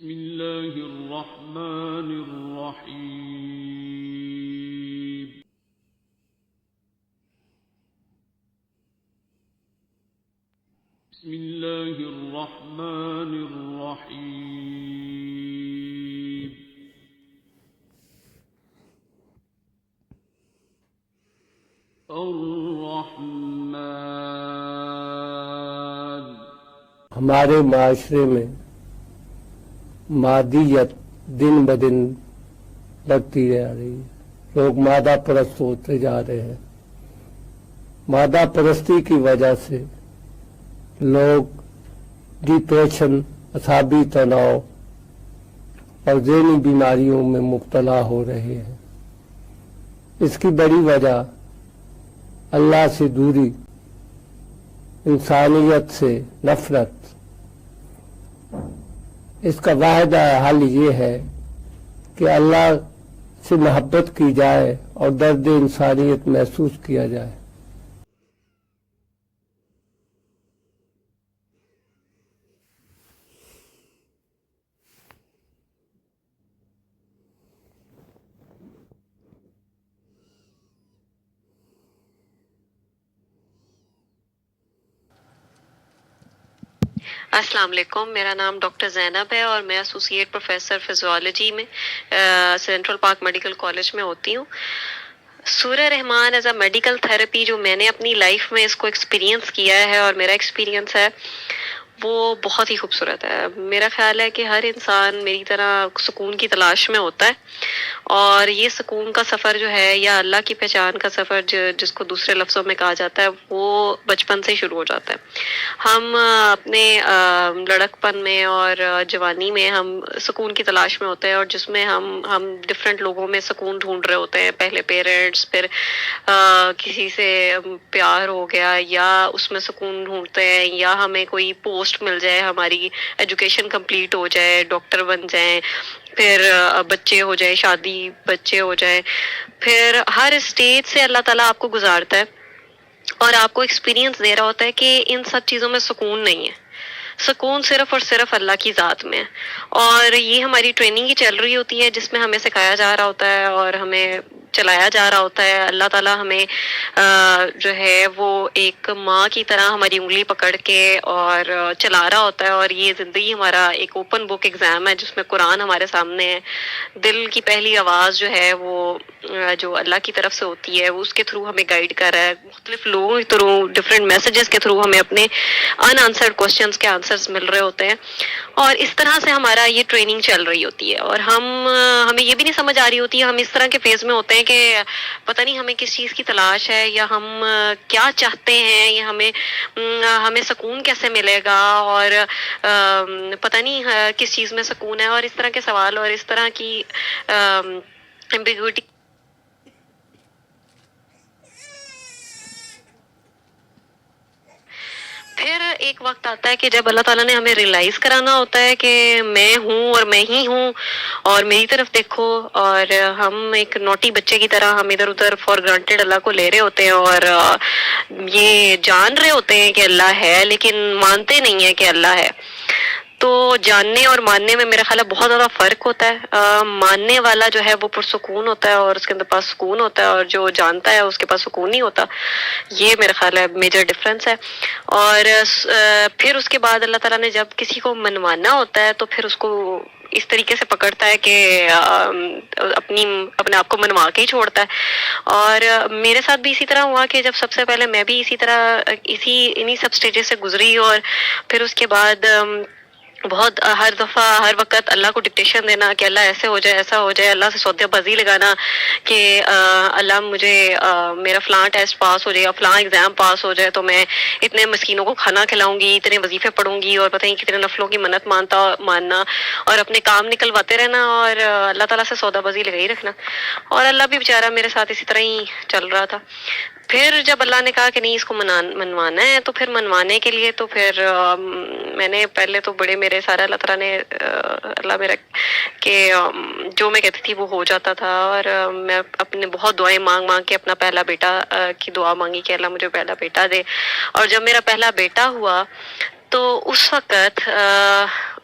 بسم اللہ الرحمن الرحیم بسم اللہ الرحمن الرحیم الرحمن۔ ہمارے معاشرے میں مادیت دن بدن بڑھتی جا رہی ہے، لوگ مادہ پرست ہوتے جا رہے ہیں۔ مادہ پرستی کی وجہ سے لوگ ڈپریشن، اعصابی تناؤ اور ذہنی بیماریوں میں مبتلا ہو رہے ہیں۔ اس کی بڑی وجہ اللہ سے دوری، انسانیت سے نفرت۔ اس کا واحد حل یہ ہے کہ اللہ سے محبت کی جائے اور درد انسانیت محسوس کیا جائے۔ السلام علیکم، میرا نام ڈاکٹر زینب ہے اور میں ایسوسیٹ پروفیسر فزیولوجی میں سینٹرل پارک میڈیکل کالج میں ہوتی ہوں۔ سورہ رحمان ایز اے میڈیکل تھراپی جو میں نے اپنی لائف میں اس کو ایکسپیرینس کیا ہے اور میرا ایکسپیرینس ہے وہ بہت ہی خوبصورت ہے۔ میرا خیال ہے کہ ہر انسان میری طرح سکون کی تلاش میں ہوتا ہے، اور یہ سکون کا سفر جو ہے یا اللہ کی پہچان کا سفر جس کو دوسرے لفظوں میں کہا جاتا ہے وہ بچپن سے شروع ہو جاتا ہے۔ ہم اپنے لڑکپن میں اور جوانی میں ہم سکون کی تلاش میں ہوتے ہیں، اور جس میں ہم ڈفرینٹ لوگوں میں سکون ڈھونڈ رہے ہوتے ہیں۔ پہلے پیرنٹس، پھر کسی سے پیار ہو گیا یا اس میں سکون ڈھونڈتے ہیں، یا ہمیں کوئی پوسٹ مل جائے، ہماری ایجوکیشن کمپلیٹ ہو جائے، ڈاکٹر بن جائیں، پھر بچے ہو جائیں، شادی بچے ہو جائیں۔ پھر ہر اسٹیج سے اللہ تعالیٰ آپ کو گزارتا ہے اور آپ کو ایکسپیرینس دے رہا ہوتا ہے کہ ان سب چیزوں میں سکون نہیں ہے، سکون صرف اور صرف اللہ کی ذات میں ہے۔ اور یہ ہماری ٹریننگ ہی چل رہی ہوتی ہے جس میں ہمیں سکھایا جا رہا ہوتا ہے اور ہمیں چلایا جا رہا ہوتا ہے۔ اللہ تعالیٰ ہمیں جو ہے وہ ایک ماں کی طرح ہماری انگلی پکڑ کے اور چلا رہا ہوتا ہے، اور یہ زندگی ہمارا ایک اوپن بک ایگزام ہے جس میں قرآن ہمارے سامنے ہے۔ دل کی پہلی آواز جو ہے وہ جو اللہ کی طرف سے ہوتی ہے وہ اس کے تھرو ہمیں گائیڈ کر رہا ہے، مختلف لوگوں کے تھرو، ڈفرینٹ میسیجز کے تھرو ہمیں اپنے ان آنسرڈ کوسچنس کے آنسرز مل رہے ہوتے ہیں، اور اس طرح سے ہمارا یہ ٹریننگ چل رہی ہوتی ہے۔ اور ہمیں یہ بھی نہیں سمجھ آ رہی ہوتی ہے، ہم اس طرح کے فیز میں ہوتے ہیں کہ پتہ نہیں ہمیں کس چیز کی تلاش ہے، یا ہم کیا چاہتے ہیں، یا ہمیں سکون کیسے ملے گا، اور پتہ نہیں کس چیز میں سکون ہے، اور اس طرح کے سوال اور اس طرح کی ایمبیگوٹی۔ پھر ایک وقت آتا ہے کہ جب اللہ تعالیٰ نے ہمیں ریئلائز کرانا ہوتا ہے کہ میں ہوں اور میں ہی ہوں اور میری طرف دیکھو، اور ہم ایک نوٹی بچے کی طرح ہم ادھر ادھر فار گرانٹیڈ اللہ کو لے رہے ہوتے ہیں، اور یہ جان رہے ہوتے ہیں کہ اللہ ہے لیکن مانتے نہیں ہیں کہ اللہ ہے۔ تو جاننے اور ماننے میں میرا خیال ہے بہت زیادہ فرق ہوتا ہے۔ ماننے والا جو ہے وہ پرسکون ہوتا ہے اور اس کے اندر پاس سکون ہوتا ہے، اور جو جانتا ہے اس کے پاس سکون نہیں ہوتا۔ یہ میرا خیال ہے میجر ڈفرینس ہے۔ اور پھر اس کے بعد اللہ تعالیٰ نے جب کسی کو منوانا ہوتا ہے تو پھر اس کو اس طریقے سے پکڑتا ہے کہ اپنے آپ کو منوا کے ہی چھوڑتا ہے۔ اور میرے ساتھ بھی اسی طرح ہوا کہ جب سب سے پہلے میں بھی اسی طرح انہی سب سٹیجز سے گزری، اور پھر اس کے بعد بہت ہر دفعہ ہر وقت اللہ کو ڈکٹیشن دینا کہ اللہ ایسے ہو جائے، ایسا ہو جائے، اللہ سے سودے بازی لگانا کہ اللہ مجھے میرا فلاں ٹیسٹ پاس ہو جائے، فلاں ایگزام پاس ہو جائے تو میں اتنے مسکینوں کو کھانا کھلاؤں گی، اتنے وظیفے پڑھوں گی، اور پتہ نہیں کتنے نفلوں کی منت ماننا اور اپنے کام نکلواتے رہنا، اور اللہ تعالیٰ سے سودا بازی لگائی رکھنا۔ اور اللہ بھی بیچارہ میرے ساتھ اسی طرح ہی چل رہا تھا۔ پھر جب اللہ نے کہا کہ نہیں اس کو منوانا ہے، تو پھر منوانے کے لیے تو پھر میں نے پہلے تو بڑے میرے سارا اللہ تعالیٰ نے اللہ میرا کہ جو میں کہتی تھی وہ ہو جاتا تھا، اور میں اپنے بہت دعائیں مانگ کے اپنا پہلا بیٹا کی دعا مانگی کہ اللہ مجھے پہلا بیٹا دے۔ اور جب میرا پہلا بیٹا ہوا تو اس وقت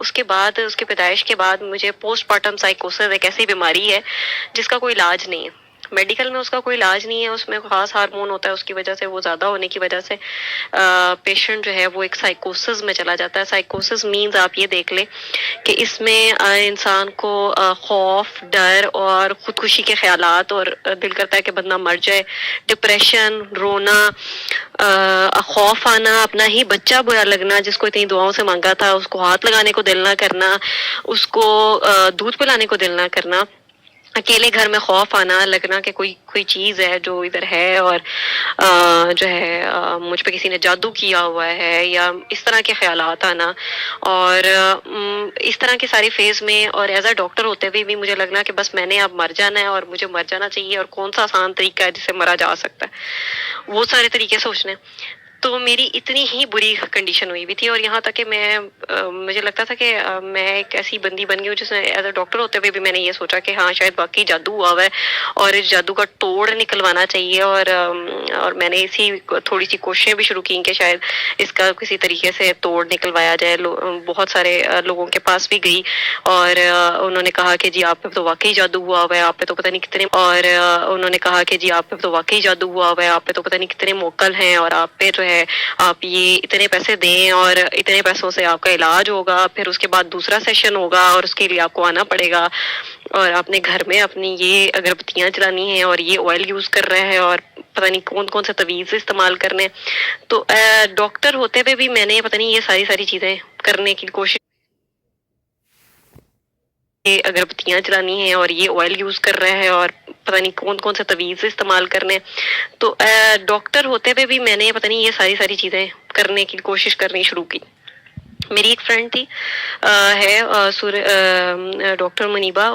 اس کے بعد، اس کی پیدائش کے بعد مجھے پوسٹ پارٹم سائیکوسس ایک ایسی بیماری ہے جس کا کوئی علاج نہیں ہے، میڈیکل میں اس کا کوئی علاج نہیں ہے، اس میں خاص ہارمون ہوتا ہے، اس کی وجہ سے وہ زیادہ ہونے کی وجہ سے پیشنٹ جو ہے وہ ایک سائیکوسس میں چلا جاتا ہے۔ سائیکوسس مینز آپ یہ دیکھ لیں کہ اس میں انسان کو خوف، ڈر اور خودکشی کے خیالات، اور دل کرتا ہے کہ بندہ مر جائے، ڈپریشن، رونا، خوف آنا، اپنا ہی بچہ برا لگنا جس کو اتنی دعاؤں سے مانگا تھا، اس کو ہاتھ لگانے کو دل نہ کرنا، اس کو دودھ پلانے کو دل نہ کرنا، اکیلے گھر میں خوف آنا، لگنا کہ کوئی چیز ہے جو ادھر ہے اور جو ہے مجھ پہ کسی نے جادو کیا ہوا ہے، یا اس طرح کے خیالات آنا، اور اس طرح کی ساری فیز میں، اور ایز اے ڈاکٹر ہوتے ہوئے بھی مجھے لگنا کہ بس میں نے اب مر جانا ہے اور مجھے مر جانا چاہیے، اور کون سا آسان طریقہ ہے جس سے مرا جا سکتا ہے، وہ سارے طریقے سوچنے۔ تو میری اتنی ہی بری کنڈیشن ہوئی ہوئی تھی، اور یہاں تک کہ مجھے لگتا تھا کہ میں ایک ایسی بندی بن گئی ہوں جس میں ایز اے ڈاکٹر ہوتے ہوئے بھی میں نے یہ سوچا کہ ہاں شاید واقعی جادو ہوا ہوا ہے اور اس جادو کا توڑ نکلوانا چاہیے، اور میں نے اسی تھوڑی سی کوششیں بھی شروع کی کہ شاید اس کا کسی طریقے سے توڑ نکلوایا جائے۔ بہت سارے لوگوں کے پاس بھی گئی، اور انہوں نے کہا کہ جی آپ پہ تو واقعی جادو ہوا ہوا ہے، آپ پہ تو پتہ نہیں کتنے، اور انہوں نے کہا کہ جی آپ پہ تو واقعی جادو ہوا ہوا ہے، آپ پہ تو پتہ نہیں کتنے موکل ہیں، اور آپ پہ جو ہے آپ یہ اتنے پیسے دیں اور اتنے پیسوں سے آپ کا علاج ہوگا، پھر اس کے بعد دوسرا سیشن ہوگا اور اس کے لیے آپ کو آنا پڑے گا، اور اپنے گھر میں اپنی یہ اگربتیاں جلانی ہیں اور یہ آئل یوز کر رہے ہیں، اور پتہ نہیں کون کون سے تویز استعمال کرنے۔ تو ڈاکٹر ہوتے ہوئے بھی میں نے پتہ نہیں یہ ساری چیزیں کرنے کی کوشش، یہ اگربتیاں جلانی ہیں اور یہ آئل یوز کر رہے ہیں اور پتہ نہیں کون کون سے تویز استعمال کرنے۔ تو ڈاکٹر ہوتے ہوئے بھی میں نے پتہ نہیں یہ ساری چیزیں کرنے کی کوشش کرنی شروع کی۔ میری ایک فرینڈ تھی ڈاکٹر منیبا،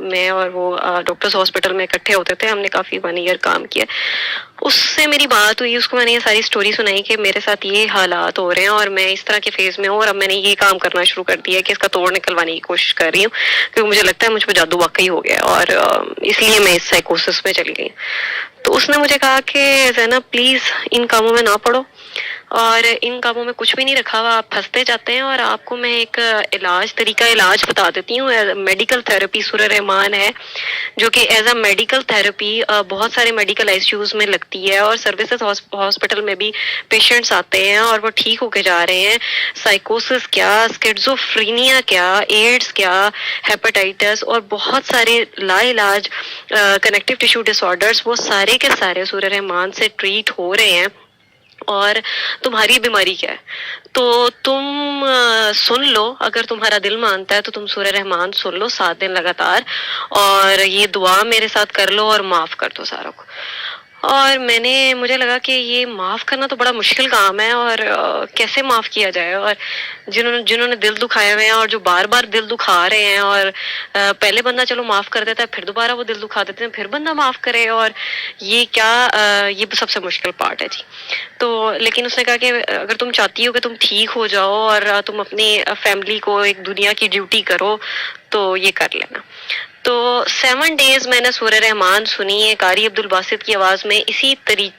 میں اور وہ ڈاکٹرز ہاسپٹل میں اکٹھے ہوتے تھے، ہم نے کافی 1 ایئر کام کیا۔ اس سے میری بات ہوئی، اس کو میں نے یہ ساری سٹوری سنائی کہ میرے ساتھ یہ حالات ہو رہے ہیں اور میں اس طرح کے فیز میں ہوں، اور اب میں نے یہ کام کرنا شروع کر دیا کہ اس کا توڑ نکلوانے کی کوشش کر رہی ہوں، کیونکہ مجھے لگتا ہے مجھ پہ جادو واقعی ہو گیا، اور اس لیے میں اس سائیکوسس میں چلی گئی۔ تو اس نے مجھے کہا کہ زینب پلیز ان کاموں میں نہ پڑو، اور ان کاموں میں کچھ بھی نہیں رکھا ہوا، آپ پھنستے جاتے ہیں، اور آپ کو میں ایک طریقہ علاج بتا دیتی ہوں۔ میڈیکل تھراپی سورہ رحمان ہے، جو کہ ایز اے میڈیکل تھراپی بہت سارے میڈیکل ایشوز میں لگتی ہے، اور سروسز ہاسپٹل میں بھی پیشنٹس آتے ہیں اور وہ ٹھیک ہو کے جا رہے ہیں۔ سائیکوسس کیا، اسکیزوفرینیا کیا، ایڈز کیا، ہیپاٹائٹس اور بہت سارے لا علاج کنیکٹیو ٹیشو ڈس آرڈرز، وہ سارے کے سارے سورہ رحمان سے ٹریٹ ہو رہے ہیں۔ اور تمہاری بیماری کیا ہے تو تم سن لو، اگر تمہارا دل مانتا ہے تو تم سورہ رحمان سن لو 7 دن لگاتار، اور یہ دعا میرے ساتھ کر لو اور معاف کر دو ساروں کو۔ اور مجھے لگا کہ یہ معاف کرنا تو بڑا مشکل کام ہے، اور کیسے معاف کیا جائے، اور جنہوں نے دل دکھائے ہوئے ہیں اور جو بار بار دل دکھا رہے ہیں، اور پہلے بندہ چلو معاف کر دیتا ہے، پھر دوبارہ وہ دل دکھا دیتے ہیں، پھر بندہ معاف کرے، اور یہ کیا یہ سب سے مشکل پارٹ ہے جی۔ تو لیکن اس نے کہا کہ اگر تم چاہتی ہو کہ تم ٹھیک ہو جاؤ اور تم اپنی فیملی کو ایک دنیا کی ڈیوٹی کرو تو یہ کر لینا۔ تو 7 ڈیز میں نے سورہ رحمان سنی ہے قاری عبدالباسط کی آواز میں، اسی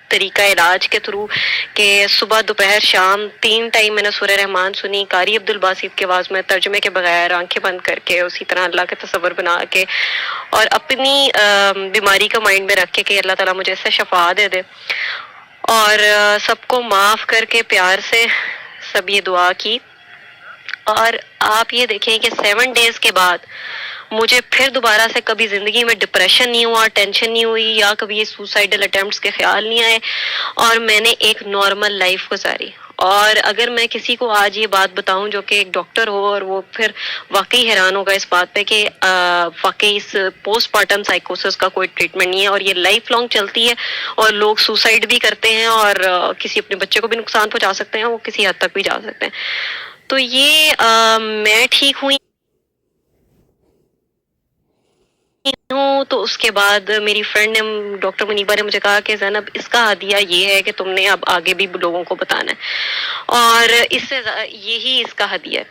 طریقہ علاج کے تھرو کہ صبح دوپہر شام 3 ٹائم میں نے سورہ رحمان سنی قاری عبدالباسط کی آواز میں، ترجمے کے بغیر، آنکھیں بند کر کے، اسی طرح اللہ کا تصور بنا کے، اور اپنی بیماری کا مائنڈ میں رکھ کے کہ اللہ تعالیٰ مجھے اس سے شفا دے دے، اور سب کو معاف کر کے پیار سے سب یہ دعا کی۔ اور آپ یہ دیکھیں کہ 7 ڈیز کے بعد مجھے پھر دوبارہ سے کبھی زندگی میں ڈپریشن نہیں ہوا، ٹینشن نہیں ہوئی، یا کبھی یہ سوسائڈل اٹیمپٹس کے خیال نہیں آئے، اور میں نے ایک نارمل لائف گزاری۔ اور اگر میں کسی کو آج یہ بات بتاؤں جو کہ ایک ڈاکٹر ہو، اور وہ پھر واقعی حیران ہوگا اس بات پہ کہ واقعی اس پوسٹ پارٹم سائیکوسس کا کوئی ٹریٹمنٹ نہیں ہے، اور یہ لائف لانگ چلتی ہے، اور لوگ سوسائڈ بھی کرتے ہیں، اور کسی اپنے بچے کو بھی نقصان پہنچا سکتے ہیں، وہ کسی حد تک بھی جا سکتے ہیں۔ تو یہ میں ٹھیک ہوئی ہوں، تو اس کے بعد میری فرینڈ نے، ڈاکٹر منیبا نے مجھے کہا کہ زینب اس کا ہدیہ یہ ہے کہ تم نے اب آگے بھی لوگوں کو بتانا ہے، اور اس سے یہی اس کا ہدیہ ہے۔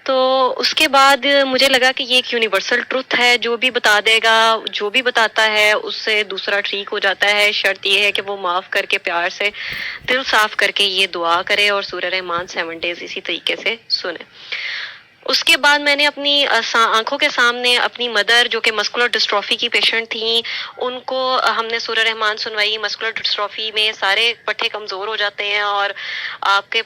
تو اس کے بعد مجھے لگا کہ یہ ایک یونیورسل ٹروتھ ہے، جو بھی بتا دے گا، جو بھی بتاتا ہے اس سے دوسرا ٹھیک ہو جاتا ہے. شرط یہ ہے کہ وہ معاف کر کے پیار سے دل صاف کر کے یہ دعا کرے اور سورہ رحمان 7 ڈیز اسی طریقے سے سنے. اس کے بعد میں نے اپنی آنکھوں کے سامنے اپنی مدر جو کہ مسکولر ڈسٹرافی کی پیشنٹ تھیں، ان کو ہم نے سورہ رحمان سنوائی. مسکولر ڈسٹرافی میں سارے پٹھے کمزور ہو جاتے ہیں اور آپ کے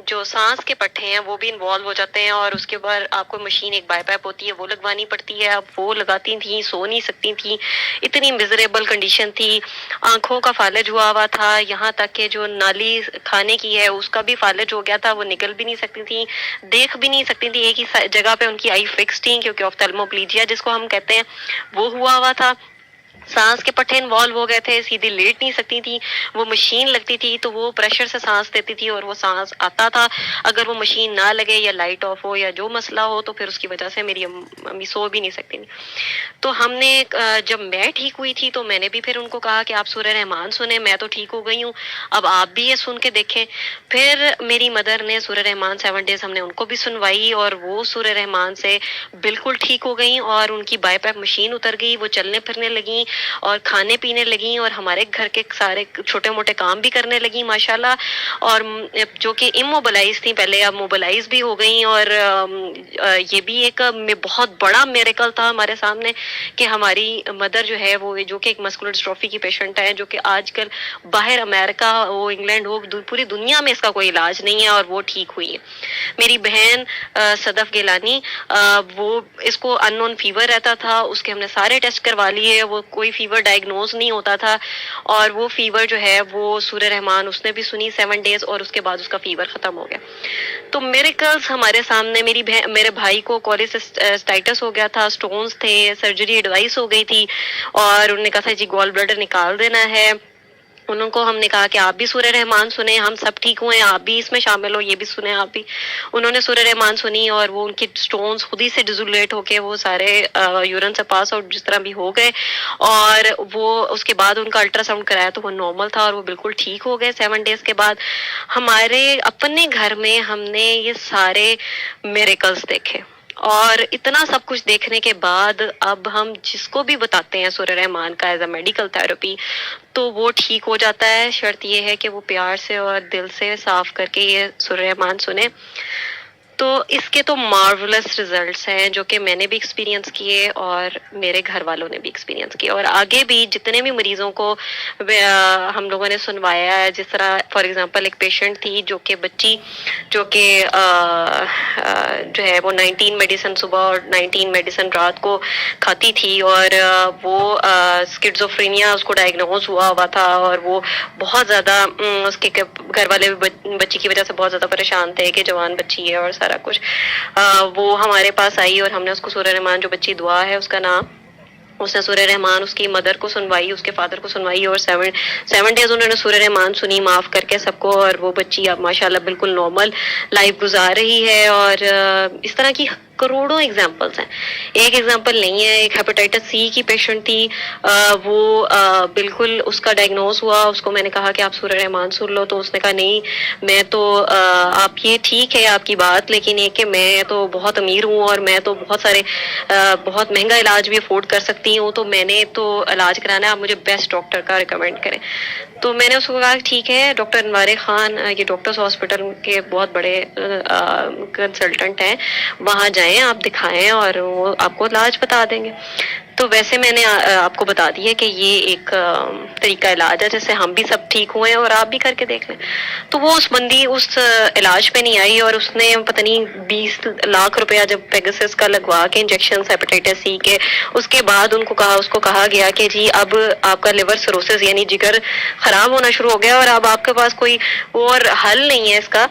جو سانس کے پٹھے ہیں وہ بھی انوالو ہو جاتے ہیں، اور اس کے بعد آپ کو مشین ایک بائی پیپ ہوتی ہے وہ لگوانی پڑتی ہے. اب وہ لگاتی تھیں، سو نہیں سکتی تھیں، اتنی میزریبل کنڈیشن تھی. آنکھوں کا فالج ہوا ہوا تھا، یہاں تک کہ جو نالی کھانے کی ہے اس کا بھی فالج ہو گیا تھا، وہ نکل بھی نہیں سکتی تھیں، دیکھ بھی نہیں سکتی تھی. ایک ہی جگہ پہ ان کی آئی فکس تھی کیونکہ آفتالموپلیجیا جس کو ہم کہتے ہیں وہ ہوا ہوا تھا. سانس کے پٹھے انوالو ہو گئے تھے، سیدھی لیٹ نہیں سکتی تھی. وہ مشین لگتی تھی تو وہ پریشر سے سانس دیتی تھی اور وہ سانس آتا تھا. اگر وہ مشین نہ لگے یا لائٹ آف ہو یا جو مسئلہ ہو تو پھر اس کی وجہ سے میری امی سو بھی نہیں سکتی تھی. تو ہم نے جب میں ٹھیک ہوئی تھی تو میں نے بھی پھر ان کو کہا کہ آپ سورہ رحمان سنیں، میں تو ٹھیک ہو گئی ہوں، اب آپ بھی یہ سن کے دیکھیں. پھر میری مدر نے سورہ رحمان 7 ڈیز ہم نے ان کو بھی سنوائی اور وہ سورہ رحمان سے بالکل ٹھیک ہو گئیں اور ان کی بائی پیپ مشین اتر گئی، وہ چلنے پھرنے لگیں اور کھانے پینے لگیں اور ہمارے گھر کے سارے چھوٹے موٹے کام بھی کرنے لگیں ماشاءاللہ. اور جو کہ اموبلائز تھیں پہلے اب موبلائز بھی ہو گئیں. اور یہ بھی ایک بہت بڑا میریکل تھا ہمارے سامنے کہ ہماری مدر جو ہے وہ جو کہ ایک مسکولر ڈسٹرافی کی پیشنٹ ہے، جو کہ آج کل باہر امریکہ ہو انگلینڈ ہو پوری دنیا میں اس کا کوئی علاج نہیں ہے اور وہ ٹھیک ہوئی ہے. میری بہن صدف گیلانی، وہ اس کو ان نون فیور رہتا تھا، اس کے ہم نے سارے ٹیسٹ کروا لیے، وہ کوئی فیور ڈائگنوز نہیں ہوتا تھا اور وہ فیور جو ہے وہ سورہ رحمان اس نے بھی سنی 7 ڈیز اور اس کے بعد اس کا فیور ختم ہو گیا. تو میریکلز ہمارے سامنے. میرے بھائی کو کولیسٹائٹس ہو گیا تھا، سٹونز تھے، سرجری ایڈوائس ہو گئی تھی اور انہوں نے کہا تھا جی گال بلیڈر نکال دینا ہے. انہوں کو ہم نے کہا کہ آپ بھی سورہ رحمان سنیں، ہم سب ٹھیک ہوئے ہیں، آپ بھی اس میں شامل ہو، یہ بھی سنیں آپ بھی. انہوں نے سورہ رحمان سنی اور وہ ان کی سٹونز خود ہی سے ڈیزولیٹ ہو کے وہ سارے یورین سے پاس آؤٹ جس طرح بھی ہو گئے. اور وہ اس کے بعد ان کا الٹرا ساؤنڈ کرایا تو وہ نارمل تھا اور وہ بالکل ٹھیک ہو گئے 7 ڈیز کے بعد. ہمارے اپنے گھر میں ہم نے یہ سارے میریکلز دیکھے اور اتنا سب کچھ دیکھنے کے بعد اب ہم جس کو بھی بتاتے ہیں سورہ رحمان کا ایز اے میڈیکل تھراپی تو وہ ٹھیک ہو جاتا ہے. شرط یہ ہے کہ وہ پیار سے اور دل سے صاف کر کے یہ سورہ رحمان سنے. تو اس کے تو مارولس ریزلٹس ہیں جو کہ میں نے بھی ایکسپیرینس کیے اور میرے گھر والوں نے بھی ایکسپیرینس کیے اور آگے بھی جتنے بھی مریضوں کو ہم لوگوں نے سنوایا ہے. جس طرح فار ایگزامپل ایک پیشنٹ تھی جو کہ بچی جو کہ جو ہے وہ 19 میڈیسن صبح اور 19 میڈیسن رات کو کھاتی تھی اور وہ اسکیزوفرینیا اس کو ڈائگنوز ہوا تھا اور وہ بہت زیادہ اس کے گھر والے بچی کی وجہ سے بہت زیادہ پریشان تھے کہ جوان بچی ہے اور سارا کچھ. وہ ہمارے پاس آئی اور ہم نے اس کو سورہ رحمان جو بچی دعا ہے اس کا نام، اس نے سورہ رحمان اس کی مدر کو سنوائی، اس کے فادر کو سنوائی اور 7 ڈیز انہوں نے سورہ رحمان سنی معاف کر کے سب کو اور وہ بچی اب ماشاءاللہ بالکل نارمل لائف گزار رہی ہے. اور اس طرح کی کروڑوں ایگزامپلس ہیں، ایک ایگزامپل نہیں ہے. ایک ہیپاٹائٹس سی کی پیشنٹ تھی، وہ بالکل اس کا ڈائگنوز ہوا، اس کو میں نے کہا کہ آپ سورہ رحمان سن لو تو اس نے کہا نہیں میں تو آپ یہ ٹھیک ہے آپ کی بات لیکن یہ کہ میں تو بہت امیر ہوں اور میں تو بہت مہنگا علاج بھی افورڈ کر سکتی ہوں تو میں نے تو علاج کرانا ہے، آپ مجھے بیسٹ ڈاکٹر کا ریکمینڈ کریں. تو میں نے اس کو کہا ٹھیک ہے ڈاکٹر انوار خان یہ ڈاکٹرز ہاسپٹل کے بہت بڑے کنسلٹنٹ ہیں، وہاں جائیں آپ دکھائیں اور وہ آپ کو علاج بتا دیں گے. تو ویسے میں نے آپ کو بتا دی ہے کہ یہ ایک طریقہ علاج ہے جس سے ہم بھی سب ٹھیک ہوئے ہیں اور آپ بھی کر کے دیکھ لیں. تو وہ اس بندی اس علاج پہ نہیں آئی اور اس نے پتہ نہیں 20 لاکھ روپیہ جب پیگاسس کا لگوا کے انجیکشن ہیپاٹائٹس سی کے اس کے بعد اس کو کہا گیا کہ جی اب آپ کا لیور سروسس یعنی جگر خراب ہونا شروع ہو گیا اور اب آپ کے پاس کوئی اور حل نہیں ہے اس کا،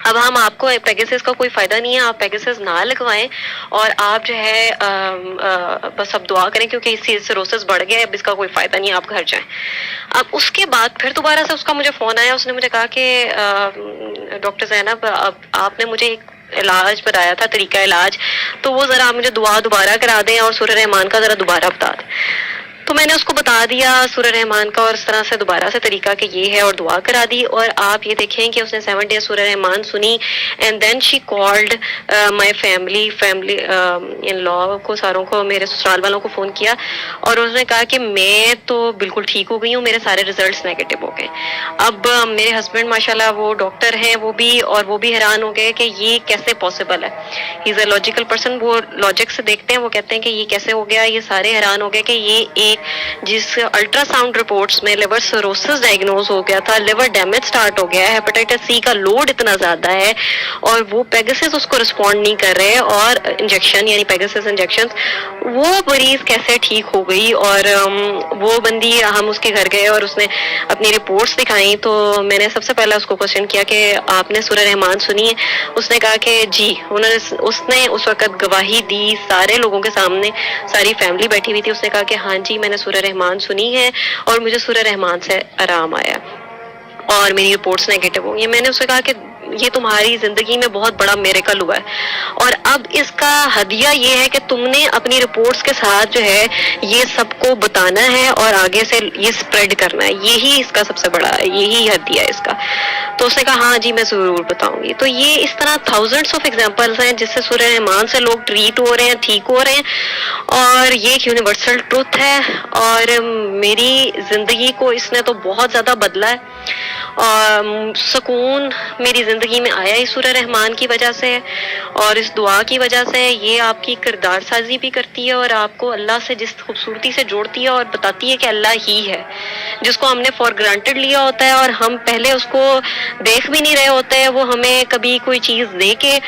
اب ہم آپ کو پیگاسس کا کوئی فائدہ نہیں ہے، آپ پیگاسس نہ لگوائیں اور آپ جو ہے بس اب دعا کریں کیونکہ اس سے سروسس بڑھ گیا ہے، اب اس کا کوئی فائدہ نہیں ہے، آپ گھر جائیں. اب اس کے بعد پھر دوبارہ سے اس کا مجھے فون آیا، اس نے مجھے کہا کہ ڈاکٹر زینب اب آپ نے مجھے ایک علاج بتایا تھا طریقہ علاج، تو وہ ذرا آپ مجھے دعا دوبارہ کرا دیں اور سورہ رحمان کا ذرا دوبارہ بتا دیں. تو میں نے اس کو بتا دیا سورہ رحمان کا اور اس طرح سے دوبارہ سے طریقہ کہ یہ ہے اور دعا کرا دی. اور آپ یہ دیکھیں کہ اس نے 7 days سورہ رحمان سنی and then she called my family in law کو, ساروں کو, میرے سسرال والوں کو فون کیا اور اس نے کہا کہ میں تو بالکل ٹھیک ہو گئی ہوں, میرے سارے ریزلٹس نیگیٹو ہو گئے. اب میرے ہسبینڈ ماشاءاللہ وہ ڈاکٹر ہیں وہ بھی حیران ہو گئے کہ یہ کیسے پاسبل ہے. ہی از اے لاجیکل پرسن, وہ لاجک سے دیکھتے ہیں, وہ کہتے ہیں کہ یہ کیسے ہو گیا. یہ سارے حیران ہو گئے کہ یہ ایک جس الٹرا ساؤنڈ رپورٹس میں لیور سروسس ڈائگنوز ہو گیا تھا, لیور ڈیمیج سٹارٹ ہو گیا ہے, ہیپاٹائٹس سی کا لوڈ اتنا زیادہ ہے اور وہ پیگاسس اس کو رسپونڈ نہیں کر رہے, اور انجیکشن یعنی پیگاسس انجیکشن, وہ مریض کیسے ٹھیک ہو گئی. اور وہ بندی, ہم اس کے گھر گئے اور اس نے اپنی رپورٹس دکھائیں تو میں نے سب سے پہلا اس کو کوشچن کیا کہ آپ نے سورہ رحمان سنی ہے؟ اس نے کہا کہ جی. اس نے اس وقت گواہی دی سارے لوگوں کے سامنے, ساری فیملی بیٹھی ہوئی تھی. اس نے کہا کہ ہاں جی میں نے سورہ رحمان سنی ہے اور مجھے سورہ رحمان سے آرام آیا اور میری رپورٹس نیگیٹو ہو گئی. میں نے اس سے کہا کہ یہ تمہاری زندگی میں بہت بڑا میریکل ہوا ہے اور اب اس کا ہدیہ یہ ہے کہ تم نے اپنی رپورٹس کے ساتھ جو ہے یہ سب کو بتانا ہے اور آگے سے یہ اسپریڈ کرنا ہے. یہی اس کا سب سے بڑا, یہی ہدیہ ہے اس کا. تو اس نے کہا ہاں جی میں ضرور بتاؤں گی. تو یہ اس طرح تھاؤزنڈس آف ایگزامپلس ہیں جس سے سورہ رحمان سے لوگ ٹریٹ ہو رہے ہیں, ٹھیک ہو رہے ہیں, اور یہ ایک یونیورسل ٹروتھ ہے. اور میری زندگی کو اس نے تو بہت زیادہ بدلا ہے اور سکون میری زندگی میں آیا ہی سورہ رحمان کی وجہ سے اور اس دعا کی وجہ سے. یہ آپ کی کردار سازی بھی کرتی ہے اور آپ کو اللہ سے جس خوبصورتی سے جوڑتی ہے اور بتاتی ہے کہ اللہ ہی ہے, جس کو ہم نے فار گرانٹیڈ لیا ہوتا ہے اور ہم پہلے اس کو دیکھ بھی نہیں رہے ہوتے ہیں. وہ ہمیں کبھی کوئی چیز دے کے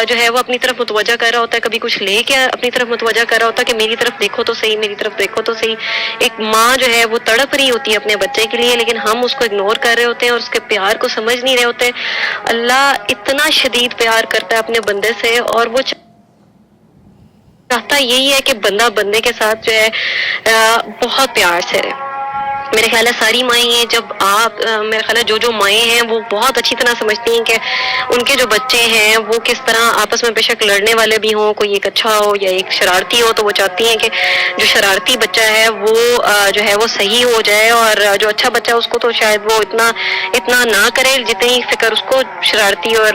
جو ہے وہ اپنی طرف متوجہ کر رہا ہوتا ہے, کبھی کچھ لے کے اپنی طرف متوجہ کر رہا ہوتا ہے کہ میری طرف دیکھو تو صحیح, میری طرف دیکھو تو صحیح. ایک ماں جو ہے وہ تڑپ رہی ہوتی ہے اپنے بچے کے لیے, لیکن ہم اس کو اگنور کر رہے ہوتے ہیں اور اس کے پیار کو سمجھ نہیں رہے ہوتے. اللہ اتنا شدید پیار کرتا ہے اپنے بندے سے اور وہ چاہتا یہی ہے کہ بندہ بندے کے ساتھ جو ہے بہت پیار سے رہے. میرے خیال ہے ساری مائیں ہیں, جب آپ میرے خیال ہے جو مائیں ہیں وہ بہت اچھی طرح سمجھتی ہیں کہ ان کے جو بچے ہیں وہ کس طرح آپس میں بے شک لڑنے والے بھی ہوں, کوئی ایک اچھا ہو یا ایک شرارتی ہو, تو وہ چاہتی ہیں کہ جو شرارتی بچہ ہے وہ جو ہے وہ صحیح ہو جائے اور جو اچھا بچہ ہے اس کو تو شاید وہ اتنا نہ کرے جتنی فکر اس کو شرارتی اور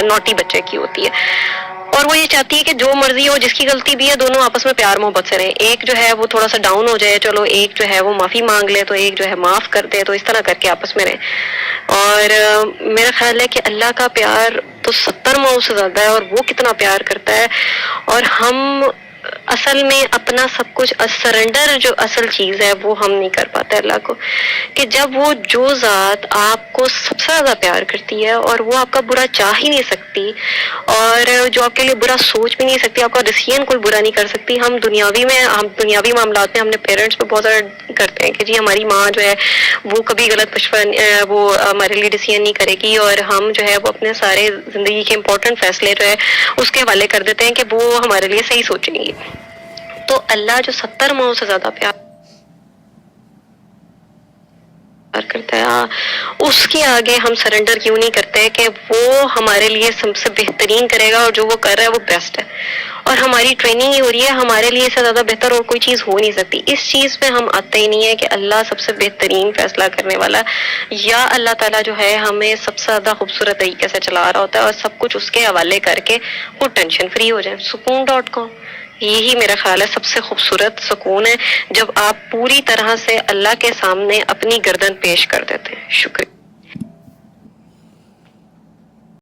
نوٹی بچے کی ہوتی ہے. اور وہ یہ چاہتی ہے کہ جو مرضی ہو, جس کی غلطی بھی ہے, دونوں آپس میں پیار محبت سے رہیں. ایک جو ہے وہ تھوڑا سا ڈاؤن ہو جائے, چلو ایک جو ہے وہ معافی مانگ لے, تو ایک جو ہے معاف کر دے, تو اس طرح کر کے آپس میں رہیں. اور میرا خیال ہے کہ اللہ کا پیار تو 70 ماؤں سے زیادہ ہے اور وہ کتنا پیار کرتا ہے. اور ہم اصل میں اپنا سب کچھ سرنڈر جو اصل چیز ہے وہ ہم نہیں کر پاتے اللہ کو, کہ جب وہ جو ذات آپ کو سب سے زیادہ پیار کرتی ہے اور وہ آپ کا برا چاہ ہی نہیں سکتی اور جو آپ کے لیے برا سوچ بھی نہیں سکتی, آپ کا ڈیسیژن کوئی برا نہیں کر سکتی. ہم دنیاوی معاملات میں ہم نے پیرنٹس پہ بہت زیادہ کرتے ہیں کہ جی ہماری ماں جو ہے وہ کبھی غلط وہ ہمارے لیے ڈیسیژن نہیں کرے گی, اور ہم جو ہے وہ اپنے سارے زندگی کے امپورٹنٹ فیصلے جو ہے اس کے حوالے کر دیتے ہیں کہ وہ ہمارے لیے صحیح سوچیں گی. تو اللہ جو 70 ماؤں سے زیادہ پیار کرتا ہے, اس کے آگے ہم سرنڈر کیوں نہیں کرتے کہ وہ ہمارے لیے سب سے بہترین کرے گا اور جو وہ کر رہا ہے وہ بیسٹ ہے. اور ہماری ٹریننگ ہی ہو رہی ہے, ہمارے لیے اس سے زیادہ بہتر اور کوئی چیز ہو نہیں سکتی. اس چیز پہ ہم آتے ہی نہیں ہے کہ اللہ سب سے بہترین فیصلہ کرنے والا, یا اللہ تعالیٰ جو ہے ہمیں سب سے زیادہ خوبصورت طریقے سے چلا رہا ہوتا ہے اور سب کچھ اس کے حوالے کر کے وہ ٹینشن فری ہو جائے. سکون.com یہی میرا خیال ہے سب سے خوبصورت سکون ہے, جب آپ پوری طرح سے اللہ کے سامنے اپنی گردن پیش کر دیتے ہیں. شکریہ.